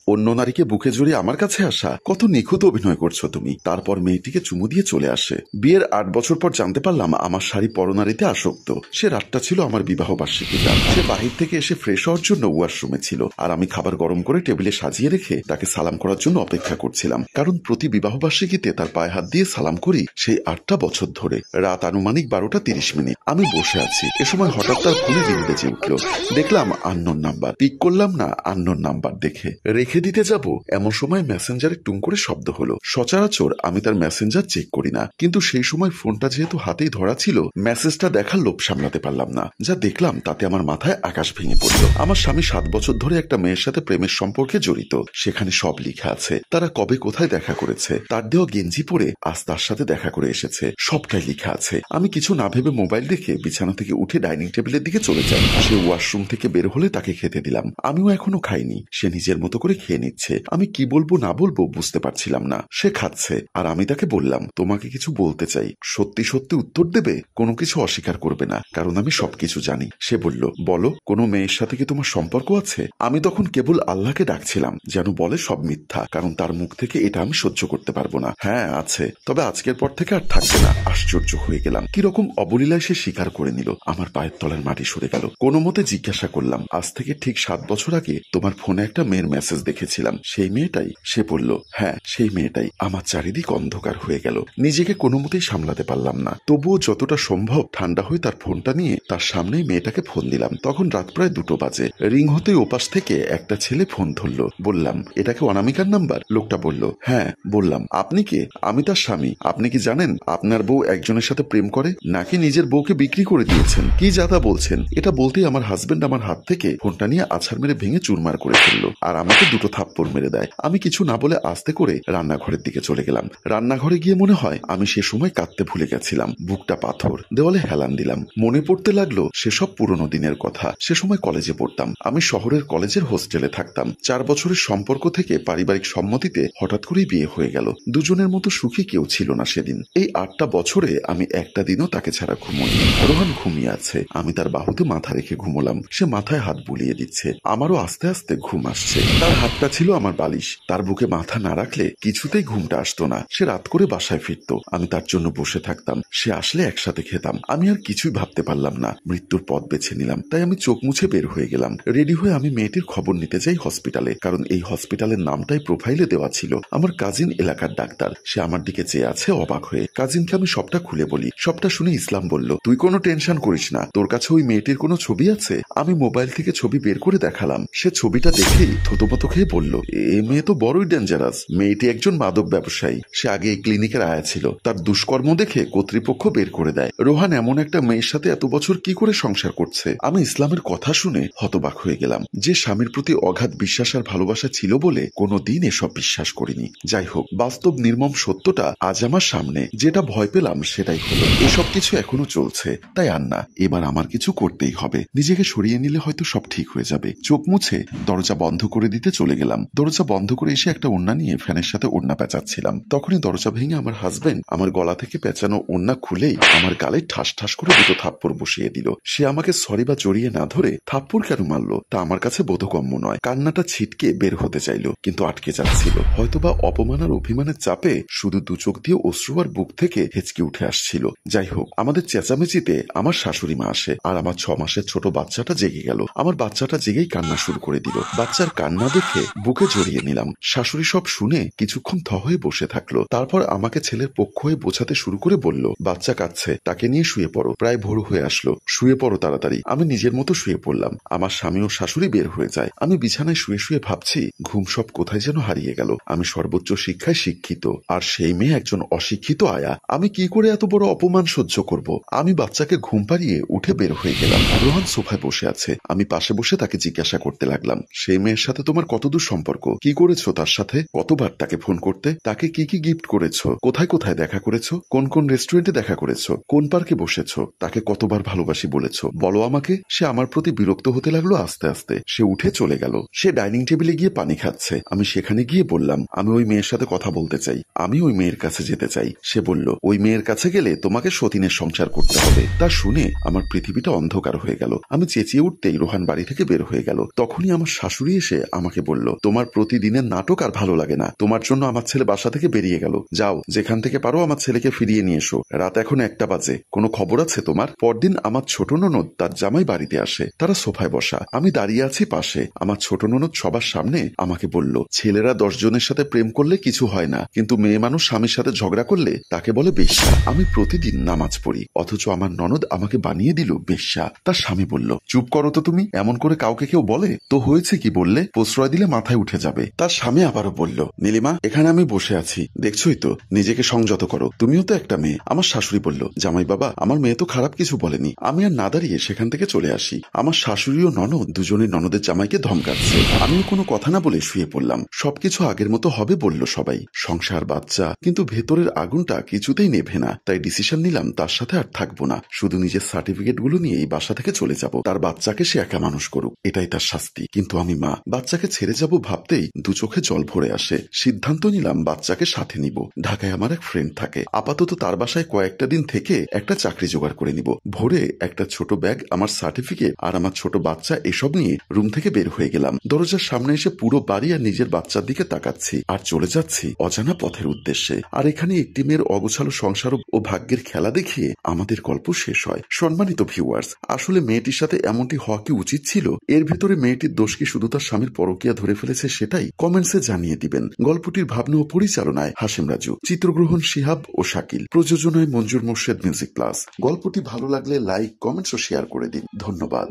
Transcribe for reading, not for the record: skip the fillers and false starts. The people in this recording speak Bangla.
অন্য নারীকে বুকে জড়িয়ে আমার কাছে আসা? কত নিখুঁত অভিনয় করছো তুমি। তারপর মেয়েটিকে চুমু দিয়ে চলে আসে। বিয়ের 8 বছর পর জানতে পারলাম আমার শাড়ি পরনারীতে আসক্ত। সে রাতটা ছিল আমার বিবাহ বার্ষিকীর রাত। সে বাহির থেকে এসে ফ্রেশ হওয়ার জন্য ওয়াশরুমে ছিল, আর আমি খাবার গরম করে টেবিলে সাজিয়ে রেখে তাকে সালাম করার জন্য অপেক্ষা করছিলাম। কারণ প্রতি বিবাহ বার্ষিকীতে তার পায়ে হাত দিয়ে সালাম করি সেই 8টা বছর ধরে। রাত আনুমানিক 12:30। আমি বসে আছি। এ সময় হঠাৎ তার ফোনে রিং বেজে উঠল। দেখলাম আননোন নাম্বার। পিক করলাম না। আননোন নাম্বার দেখে রেখে দিতে যাব এমন সময় মেসেঞ্জারে টুং করে শব্দ হলো। সচরাচর আমি তার মেসেঞ্জার চেক করি না, কিন্তু সেই সময় ফোনটা যেহেতু হাতেই ধরা ছিল, মেসেজটা দেখার লোভ সামলাতে পারলাম না। যা দেখলাম তাতে আমার মাথায় আকাশ ভেঙে পড়ল। আমার স্বামী 7 বছর ধরে একটা মেয়ের সাথে প্রেমের সম্পর্কে জড়িত। সেখানে সব লেখা আছে। তারা কবে কোথায় দেখা করেছে, তার দেওয়া গেঞ্জি পরে আজ তার সাথে দেখা করে এসেছে, সবটাই লেখা আছে। আমি কিছু না ভেবে মোবাইল দেখে বিছানা থেকে উঠে ডাইনিং টেবিলের দিকে চলে যাই। সে ওয়াশরুম থেকে বের হলে তাকে খেতে দিলাম। আমিও এখনো খাইনি। সে নিজের মতো করে খেয়ে নিচ্ছে। আমি কি বলবো না বলবো বুঝতে পারছিলাম না। সে খাচ্ছে, আর আমি তাকে বললাম, তোমাকে কিছু বলতে চাই। সত্যি সত্যি উত্তর দেবে, কোনো কিছু অস্বীকার করবে না, কারণ আমি সবকিছু জানি। সে বলল, বলো, কোনো মেয়ের সাথে কি তোমার সম্পর্ক আছে? আমি তখন কেবল আল্লাহকে ডাকছিলাম যেন বলে সব মিথ্যা, কারণ তার মুখ থেকে এটা আমি সহ্য করতে পারবো না। হ্যাঁ আছে, তবে আজকের পর থেকে আর থাকবে না। আশ্চর্য হয়ে গেলাম, কিরকম অবলীলায় সে স্বীকার করে নিল। আমার পায়ের তলার মাটি সরে গেল। কোনো মতে জিজ্ঞাসা করলাম, আজ থেকে ঠিক 7 বছর আগে তোমার ফোনে একটা মেয়ের মেসেজ দেখেছিলাম, সেই মেয়েটাই? সে বলল, হ্যাঁ সেই মেয়েটাই। আমার চারিদিক অন্ধকার হয়ে গেল। নিজেকে কোনো মতেই সামলাতে পারলাম না। তবুও যতটা সম্ভব ঠান্ডা হয়ে তার ফোনটা নিয়ে তার সামনেই মেয়েটাকে ফোন দিলাম। তখন রাত প্রায় 2টো বাজে। রিং হতেই ওপাশ থেকে একটা ছেলে ফোন ধরলো। বললাম, এটা কি অনামিকার নাম্বার? লোকটা বলল, হ্যাঁ। বললাম, আপনি কে? আমি তার স্বামী। আপনি কি জানেন আপনার বউ একজনের সাথে প্রেম করে, নাকি নিজের বউকে বিক্রি করে দিয়েছেন? কি যাতা বলছেন? এটা বলতেই আমার হাজবেন্ড আমার হাত থেকে ফোনটা নিয়ে আছাড় মেরে ভেঙে চুরমার করে ফেললো, আর আমাকে 2টো থাপ্পড় মেরে দেয়। আমি কিছু না বলে আস্তে করে রান্নাঘরের দিকে চলে গেলাম। রান্নাঘরে গিয়ে মনে হয় আমি সে সময় কাঁদতে ভুলে গেছিলাম। বুকটা পাথর। দেওয়ালে হেলান দিলাম। মনে পড়তে লাগলো সেসব পুরনো দিনের কথা। সে সময় কলেজে পড়তাম। আমি শহরের কলেজের হোস্টেলে থাকতাম। 4 বছরের সম্পর্ক থেকে পারিবারিক সম্মতিতে হঠাৎ করেই বিয়ে হয়ে গেল। দুজনের মতো সুখী কেউ ছিল না সেদিন। এই 8টা বছরে আমি একটা দিনও তাকে ছাড়া ঘুমোইনি। রোহান ঘুমিয়ে আছে। আমি তার বাহুতে মাথা রেখে ঘুমোলাম। সে মাথায় হাত বুলিয়ে দিচ্ছে। আমারও আস্তে আস্তে ঘুম আসছে। তার হাতটা ছিল আমার বালিশ। তার বুকে মাথা না রাখলে কিছুতেই ঘুমটা আসতো না। সে রাত করে বাসায় ফিরত। আমি তার জন্য বসে থাকতাম। সে আসলে একসাথে খেতাম। আমি আর কিছুই ভাবতে পারলাম না। মৃত্যুর পথ বেছে নিলাম। তাই আমি চোখ মুছে বের হয়ে গেলাম। রেডি হয়ে আমি মেয়েটির খবর নিতে যাই হসপিটালে, কারণ এই হসপিটালের নামটাই প্রোফাইলে দেওয়া ছিল। আমার কাজিন এলাকার ডাক্তার। সে আমার দিকে চেয়ে আছে অবাক হয়ে। কাজিনকে আমি সবটা খুলে বলি। সবটা শুনে ইসলাম বলল, তুই কোনো টেনশন করিস না, তোর কাছে ওই মেয়েটির কোনো ছবি আছে? আমি মোবাইল থেকে ছবি বের করে দেখালাম। সে ছবিটা দেখেই থতমত খেয়ে বলল, এ মেয়ে তো বড়ই ডেঞ্জারাস। মেয়েটি একজন মাদক ব্যবসায়ী। সে আগে এই ক্লিনিকের আয়া ছিল। তার দুষ্কর্ম দেখে কর্তৃপক্ষ বের করে দেয়। রোহান এমন একটা মেয়ের সাথে এত বছর কি করে সংসার করছে? আমি ইসলামের কথা শুনে হতবাক হয়ে গেলাম। যে স্বামীর প্রতি অগাধ বিশ্বাস আর ভালোবাসা ছিল বলে কোনোদিন এসব বিশ্বাস করিনি। যাই হোক, বাস্তব নির্মম সত্যটা আজ আমার সামনে। যেটা ভয় পেলাম সেটাই হলো। এসব কিছু এখনো চলছে। তাই আর না, এবার আমার কিছু করতেই হবে। নিজেকে সরিয়ে নিলে হয়তো সব ঠিক হয়ে যাবে। চোখ মুছে দরজা বন্ধ করে দিতে চলে গেলাম। দরজা বন্ধ করে এসে একটা ওড়না নিয়ে ফ্যানের সাথে ওড়না পেঁচাচ্ছিলাম। তখনই দরজা ভেঙে আমার হাজবেন্ড আমার গলা থেকে পেঁচানো ওড়না খুলেই আমার গালে ঠাস ঠাস করে 2টো থাপ্পড় বসিয়ে দিল। সে আমাকে সরি বা জড়িয়ে না ধরে থাপ্পড় কেন মারলো তা আমার কাছে বোধগম্য নয়। কান্নাটা ছিটকে বের হতে চাইল, কিন্তু আটকে যাচ্ছিল। হয়তোবা অপমান আর অভিমানের চাপে শুধু 2 চোখ দিয়ে অশ্রু আর বুক থেকে হেঁচকি উঠে আসছিল। যাই হোক, আমাদের চেঁচামেচিতে আমার শাশুড়ি মা আসে, আর আমার 6 মাসের ছোট বাচ্চাটা জেগে গেল। আমার বাচ্চাটা জেগেই কান্না শুরু করে দিল। বাচ্চার কান্না দেখে বুকে জড়িয়ে নিলাম। শাশুড়ি সব শুনে কিছুক্ষণ থ হয়ে বসে থাকলো। তারপর আমাকে ছেলের পক্ষ হয়ে বোঝাতে শুরু করে বলল, বাচ্চা কাঁদছে, তাকে নিয়ে শুয়ে পড়ো। প্রায় ভোর হয়ে আসলো, শুয়ে পড়ো তাড়াতাড়ি। আমি নিজের মতো শুয়ে পড়লাম। আমার স্বামী ও শাশুড়ি বের হয়ে যায়। আমি বিছানায় শুয়ে শুয়ে ভাবছি, ঘুম সব কোথায় যেন হারিয়ে গেল। আমি সর্বোচ্চ শিক্ষায় শিক্ষিত, আর সেই মেয়ে একজন অশিক্ষিত আয়া। আমি কি করে এত বড় অপমান সহ্য করব? আমি বাচ্চাকে ঘুম পাড়িয়ে উঠে বের হয়ে গেলাম। রোহান সোফায় বসে আছে। আমি পাশে বসে তাকে জিজ্ঞাসা করতে লাগলাম, সেই মেয়ের সাথে তোমার কতদূর সম্পর্ক? কি করেছো তার সাথে? কতবার তাকে ফোন করতে? তাকে কি কি গিফট করেছো? কোথায় কোথায় দেখা করেছো? কোন কোন রেস্টুরেন্টে দেখা করেছো? কোন পার্কে বসেছো? তাকে কতবার ভালোবাসি বলেছো? বলো আমাকে। সে আমার প্রতি বিরক্ত হতে লাগলো আস্তে আস্তে। সে উঠে চলে গেল। সে ডাইনিং টেবিলে গিয়ে পানি খাচ্ছে। আমি সেখানে গিয়ে বললাম, আমি ওই মেয়ের সাথে কথা বলতে চাই। আমি ওই মেয়ের কাছে যেতে চাই। সে বলল, ওই মেয়ের কাছে গেলে তোমাকে সতীনের সংসার করতে হবে। তা শুনে আমার পৃথিবীটা অন্ধকার হয়ে গেল। আমি চেঁচিয়ে উঠতেই রোহান বাড়ি থেকে বের হয়ে গেল। তখনই আমার শাশুড়ি এসে আমাকে বলল, তোমার প্রতিদিনের নাটক আর ভালো লাগে না। তোমার জন্য আমার ছেলে বাসা থেকে বেরিয়ে গেল। যাও, যেখান থেকে পারো আমার ছেলেকে ফিরিয়ে নিয়ে এসো। রাত এখন 1টা বাজে। কোনো খবর আছে তোমার? পরদিন আমার ছোট ননদ তার জামাই বাড়িতে আসে। তারা সোফায় বসা, আমি দাঁড়িয়ে আছি পাশে। আমার ছোট ননদ সবার সামনে আমাকে বলল, ছেলেরা 10 জনের সাথে প্রেম করলে কিছু হয় না, কিন্তু মেয়ে মানুষ স্বামীর সাথে ঝগড়া করলে তাকে বলে বেশ্যা। আমি প্রতিদিন নামাজ পড়ি, অথচ আমার ননদ আমাকে বানিয়ে দিল বেশ্যা। তার স্বামী বলল, চুপ করো তো তুমি, এমন করে কাউকে কেউ বলে? তো হয়েছে কি বললে? প্রশ্রয় দিলে মাথায় উঠে যাবে। তার স্বামী আবারও বলল, নীলিমা, এখানে আমি বসে আছি, দেখছই তো, নিজেকে সংযত করো, তুমিও তো একটা মেয়ে। আমার শাশুড়ি বলল, জামাই বাবা, আমার মেয়ে তো খারাপ কিছু বলেনি। আমি আর না দাঁড়িয়ে সেখান থেকে চলে আসি। আমার শাশুড়ি ও ননদ দুজনে ননদের জামাইকে ধমকাচ্ছে। আমিও কোনো কথা না বলে শুয়ে পড়লাম। সবকিছু আগের মতো হবে বলল সবাই, সংসার, বাচ্চা, কিন্তু ভেতরের আগুনটা কিছুতেই নেভে না। তাই ডিসিশন নিলাম তার সাথে আর থাকবো না, শুধু নিজের সার্টিফিকেট গুলো নিয়ে এই বাসা থেকে চলে যাব। তার বাচ্চাকে সে একা মানুষ করুক, এটাই তার শাস্তি। কিন্তু আমি মা, বাচ্চাকে ছেড়ে যাব ভাবতেই দু চোখে জল ভরে আসে। সিদ্ধান্ত নিলাম বাচ্চাকে সাথে নিব। ঢাকায় আমার এক ফ্রেন্ড থাকে, আপাতত তার বাসায় কয়েকটা দিন থেকে একটা চাকরি জোগাড় করে নিব। ভোরে একটা ছোট ব্যাগ, আমার সার্টিফিকেট আর আমার ছোট বাচ্চা এসব নিয়ে রুম থেকে বের হয়ে গেলাম। দরজার সামনে এসে পুরো বাড়ি আর নিজের বাচ্চার দিকে তাকাচ্ছি আর চলে যাচ্ছি অজানা পথের উদ্দেশ্যে। আর এখানে একটি মেয়ের অগোছালো সংসার ও ভাগ্যের খেলা দেখিয়ে আমাদের গল্প শেষ হয়। সম্মানিত ভিউয়ার্স, আসলে মেয়েটির সাথে এমনটি হওয়া কি উচিত ছিল? এর ভেতরে মেয়েটির দোষ কি শুধু তার স্বামীর পরকীয়া ধরে ফেলেছে সেটাই? কমেন্টসে জানিয়ে দিবেন। গল্পটির ভাবনা ও পরিচালনায় হাশেম রাজু, চিত্রগ্রহণ শিহাব ও শাকিল, প্রযোজনায় মঞ্জুর মোর্শেদ মিউজিক প্লাস। গল্পটি ভালো লাগলে লাইক, কমেন্টস ও শেয়ার করে দিন। ধন্যবাদ।